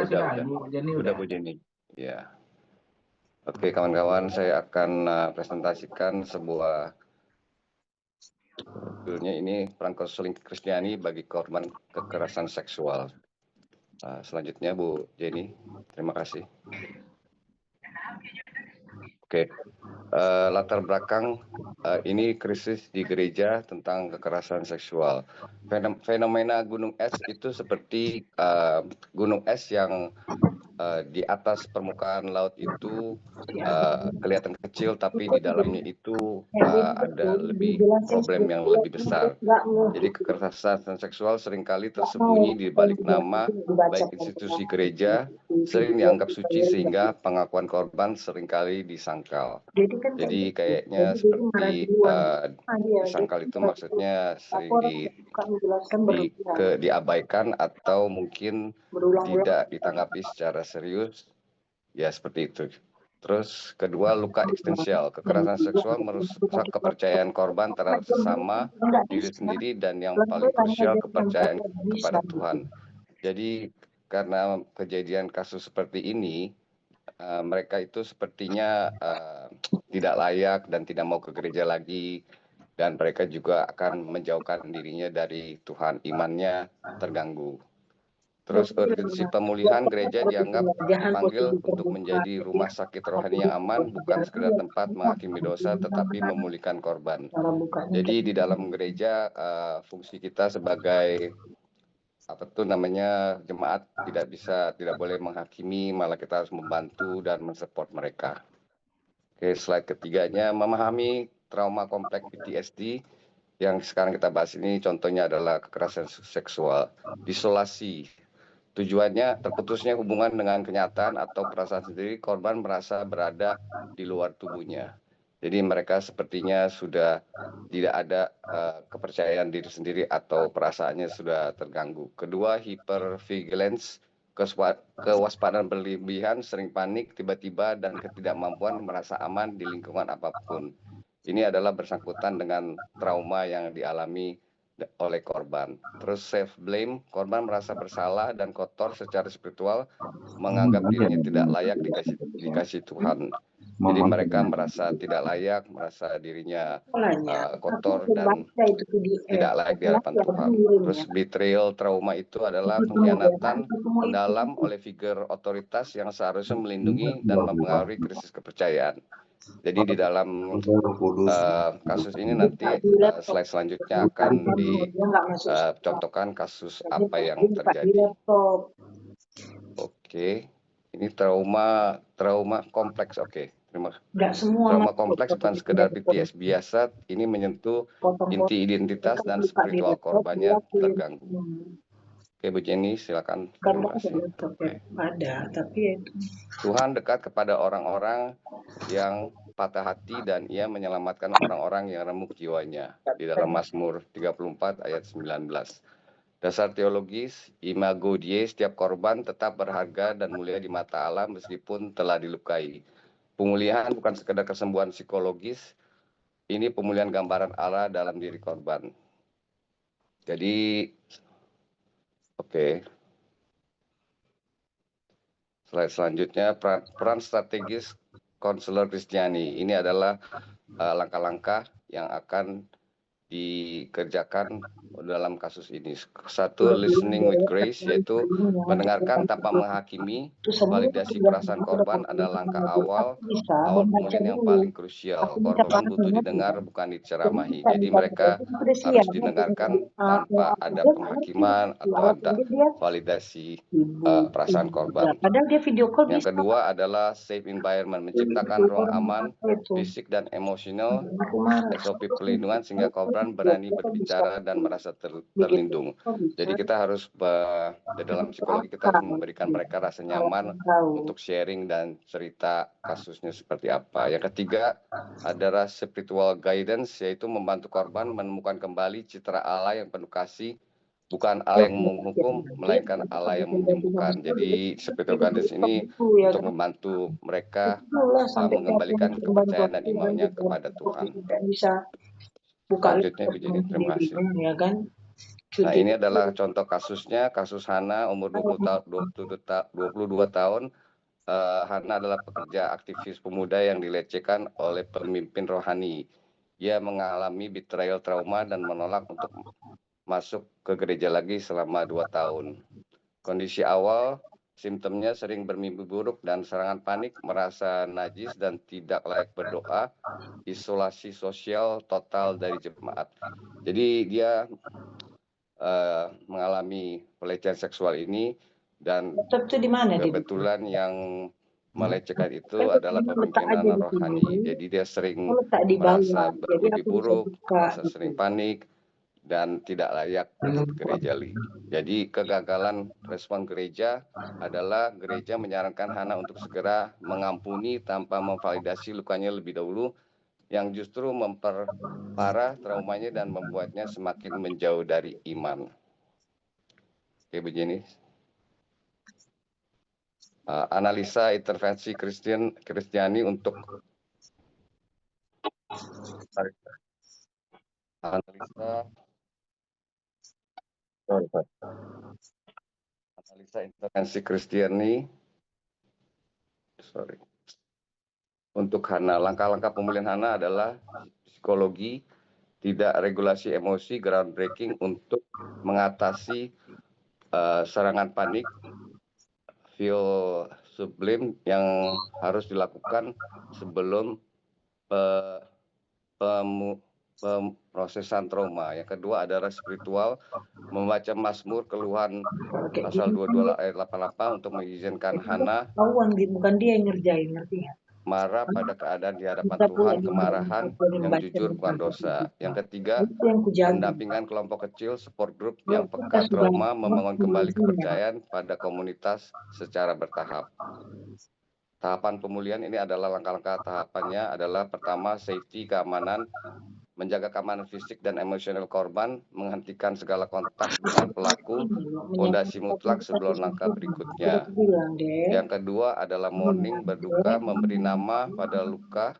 Udah Bu Jenny. Ya. Oke kawan-kawan, saya akan presentasikan sebuah judulnya ini peran konseling Kristiani bagi korban kekerasan seksual. Selanjutnya Bu Jenny, terima kasih. Oke, latar belakang ini krisis di gereja tentang kekerasan seksual. Fenomena gunung es itu seperti gunung es yang di atas permukaan laut itu kelihatan kecil, tapi di dalamnya itu ada problem yang lebih besar. Jadi kekerasan seksual seringkali tersembunyi di balik nama baik institusi gereja, sering dianggap suci sehingga pengakuan korban seringkali disangkal. Jadi kayaknya seperti disangkal itu maksudnya sering diabaikan atau mungkin tidak ditanggapi secara serius, ya seperti itu. Terus kedua, luka eksistensial. Kekerasan seksual merusak kepercayaan korban terhadap sesama, diri sendiri, dan yang paling krusial kepercayaan kepada Tuhan. Jadi karena kejadian kasus seperti ini, mereka itu sepertinya tidak layak dan tidak mau ke gereja lagi, dan mereka juga akan menjauhkan dirinya dari Tuhan, imannya terganggu. Terus urgensi pemulihan, gereja dianggap dipanggil untuk menjadi rumah sakit rohani yang aman, bukan sekedar tempat menghakimi dosa, tetapi memulihkan korban. Jadi di dalam gereja fungsi kita sebagai jemaat tidak boleh menghakimi, malah kita harus membantu dan mensupport mereka. Oke, slide ketiganya, memahami trauma kompleks PTSD. Yang sekarang kita bahas ini contohnya adalah kekerasan seksual, isolasi. Tujuannya terputusnya hubungan dengan kenyataan atau perasaan sendiri, korban merasa berada di luar tubuhnya. Jadi mereka sepertinya sudah tidak ada kepercayaan diri sendiri atau perasaannya sudah terganggu. Kedua, hypervigilance, kewaspadaan berlebihan, sering panik tiba-tiba dan ketidakmampuan merasa aman di lingkungan apapun. Ini adalah bersangkutan dengan trauma yang dialami oleh korban. Terus self blame, korban merasa bersalah dan kotor secara spiritual, menganggap dirinya tidak layak dikasih Tuhan. Jadi mereka merasa tidak layak, merasa dirinya kotor dan tidak layak di hadapan Tuhan. Terus betrayal, trauma itu adalah pengkhianatan mendalam oleh figur otoritas yang seharusnya melindungi dan mempengaruhi krisis kepercayaan. Jadi di dalam kasus ini nanti slide selanjutnya akan dicontohkan kasus apa yang terjadi. Oke, ini trauma kompleks. Oke, terima kasih. Trauma kompleks bukan sekedar PTSD biasa, ini menyentuh inti identitas dan spiritual korbannya terganggu. Oke, Bu Jenny, silakan. Terima kasih. Tuhan dekat kepada orang-orang yang patah hati dan ia menyelamatkan orang-orang yang remuk jiwanya. Di dalam Mazmur 34 ayat 19. Dasar teologis, imago Dei, setiap korban tetap berharga dan mulia di mata Allah meskipun telah dilukai. Pemulihan bukan sekedar kesembuhan psikologis, ini pemulihan gambaran Allah dalam diri korban. Jadi, oke. Slide selanjutnya, peran strategis konselor Kristiani. Ini adalah langkah-langkah yang akan dikerjakan dalam kasus ini. Satu, listening with grace, yaitu mendengarkan tanpa menghakimi. Validasi perasaan korban adalah langkah awal pemulihan yang paling krusial. Korban butuh didengar, bukan diceramahi. Jadi mereka harus didengarkan tanpa ada penghakiman atau ada validasi perasaan korban. Yang kedua adalah safe environment, menciptakan ruang aman, fisik dan emosional, SOP perlindungan sehingga korban berani berbicara dan merasa terlindung. Jadi kita harus di dalam psikologi kita harus memberikan mereka rasa nyaman untuk sharing dan cerita kasusnya seperti apa. Yang ketiga adalah spiritual guidance, yaitu membantu korban menemukan kembali citra Allah yang penuh kasih, bukan Allah yang menghukum, melainkan Allah yang menyembuhkan. Jadi spiritual guidance ini untuk membantu mereka mengembalikan kepercayaan dan imannya kepada Tuhan. Selanjutnya Bu Jenny, terima kasih. Nah, ini adalah contoh kasusnya, kasus Hana umur 22 tahun. Hana adalah pekerja aktivis pemuda yang dilecehkan oleh pemimpin rohani. Dia mengalami betrayal trauma dan menolak untuk masuk ke gereja lagi selama 2 tahun. Kondisi awal, simptomnya sering bermimpi buruk dan serangan panik, merasa najis dan tidak layak berdoa, isolasi sosial total dari jemaat. Jadi dia mengalami pelecehan seksual ini dan Itu di mana kebetulan yang melecehkan itu adalah pemimpinan rohani. Jadi dia sering merasa bermimpi buruk, merasa sering panik, dan tidak layak ikut gereja lagi. Jadi kegagalan respon gereja adalah gereja menyarankan Hana untuk segera mengampuni tanpa memvalidasi lukanya lebih dahulu, yang justru memperparah traumanya dan membuatnya semakin menjauh dari iman. Oke, begini. Analisa intervensi Kristiani untuk analisa intervensi Kristiani untuk Hana. Langkah-langkah pemulihan Hana adalah psikologi, tidak regulasi emosi, groundbreaking untuk mengatasi serangan panik, feel sublim yang harus dilakukan sebelum pemrosesan trauma. Yang kedua adalah spiritual, membaca Mazmur keluhan pasal 22 ayat 88 untuk mengizinkan Hana bukan dia yang ngerjain, ngerti ya? marah pada keadaan di hadapan Tuhan, kemarahan yang jujur bukan dosa. Yang ketiga, pendampingan kelompok kecil, support group yang peka trauma, membangun kembali kepercayaan pada komunitas secara bertahap. Tahapan pemulihan ini adalah langkah-langkah tahapannya adalah pertama, safety, keamanan, menjaga keamanan fisik dan emosional korban, menghentikan segala kontak dengan pelaku, fondasi mutlak sebelum langkah berikutnya. Yang kedua adalah mourning, berduka, memberi nama pada luka,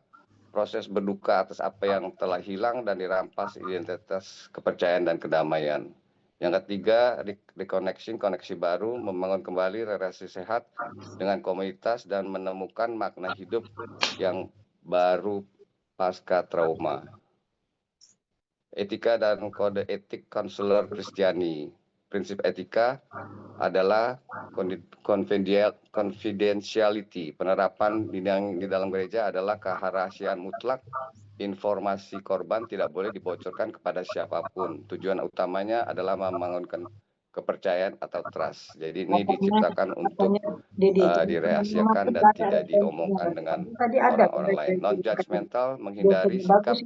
proses berduka atas apa yang telah hilang dan dirampas identitas, kepercayaan, dan kedamaian. Yang ketiga, reconnection, koneksi baru, membangun kembali relasi sehat dengan komunitas dan menemukan makna hidup yang baru pasca trauma. Etika dan kode etik konselor Kristiani. Prinsip etika adalah confidentiality. Penerapan di dalam gereja adalah kerahasiaan mutlak. Informasi korban tidak boleh dibocorkan kepada siapapun. Tujuan utamanya adalah membangunkan kepercayaan atau trust. Jadi ini diciptakan untuk dirahasiakan dan tidak diomongkan dengan orang-orang lain. Non-judgmental, menghindari sikap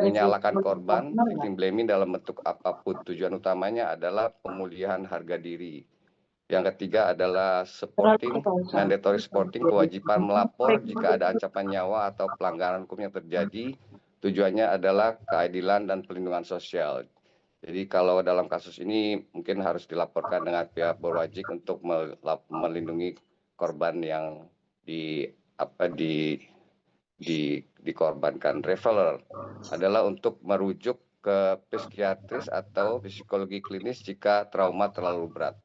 menyalahkan korban, victim blaming dalam bentuk apapun. Tujuan utamanya adalah pemulihan harga diri. Yang ketiga adalah supporting, mandatory supporting, kewajiban melapor jika ada ancaman nyawa atau pelanggaran hukum yang terjadi. Tujuannya adalah keadilan dan perlindungan sosial. Jadi kalau dalam kasus ini mungkin harus dilaporkan dengan pihak berwajib untuk melindungi korban yang dikorbankan. Referral adalah untuk merujuk ke psikiatris atau psikologi klinis jika trauma terlalu berat,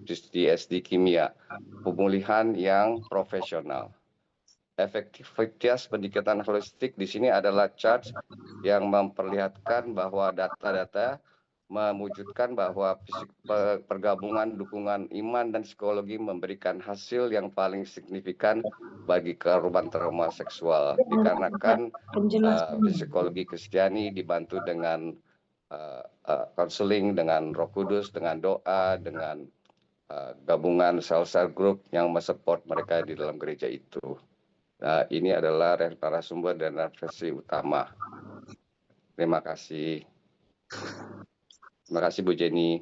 PTSD kimia. Pemulihan yang profesional. Efektivitas pendekatan holistik di sini adalah chart yang memperlihatkan bahwa data-data mewujudkan bahwa pergabungan dukungan iman dan psikologi memberikan hasil yang paling signifikan bagi korban trauma seksual, dikarenakan psikologi Kristiani dibantu dengan konseling, dengan Roh Kudus, dengan doa, dengan gabungan sel-sel group yang mensupport mereka di dalam gereja itu. Nah, ini adalah narasumber dan referensi utama. Terima kasih. Terima kasih Bu Jenny.